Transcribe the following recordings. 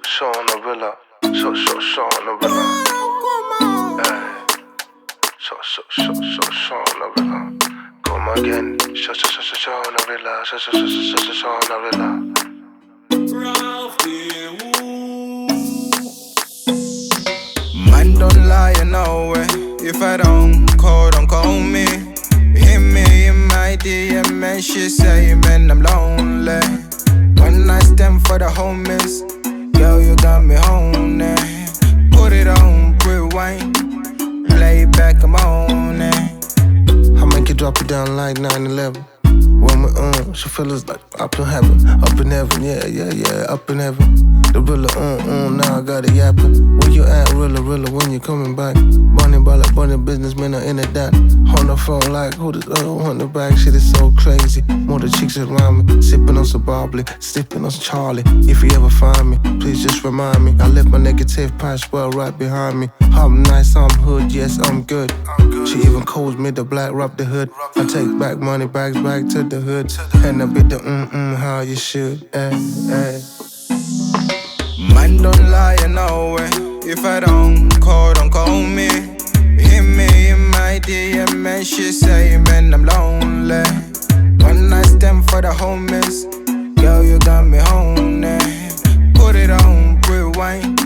Sean Arilla. Sean Arilla. Sean Arilla. Come again. Sean Arilla. Sean Arilla. Man don't lie, you know it. If I don't call me. Hit me in my DM and she say, man, I'm lonely. When I stand for the homies, girl, you got me honey. Put it on, rewind, play it back, I'm on it. I make it drop it down like 9/11. When we're on, she feel us like up in heaven, yeah, up in heaven. The Rilla, now I got it yapping. Where you at, Rilla, when you coming back? Bunny businessmen are in the dot. On the phone like, who this, on the back, shit is so crazy. More the chicks around me, sipping on some bubbly, sipping on some Charlie. If you ever find me, please just remind me. I left my negative past well right behind me. I'm nice, I'm hood, yes, I'm good. She even calls me the black, rub the hood. I take back money bags back to the hood. And I be the how you should, Man don't lie, you know it. If I don't call me. Hit me in my DM and she say, man, I'm lonely. When I stand for the homies, girl, you got me honey. Put it on, rewind,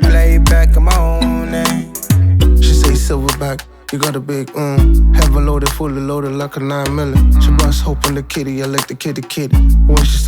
play it back, I'm on it. She say silverback, you got a big Have a loaded, fully loaded like a 9mm. She bust hope on the kitty, I like the kitty. When she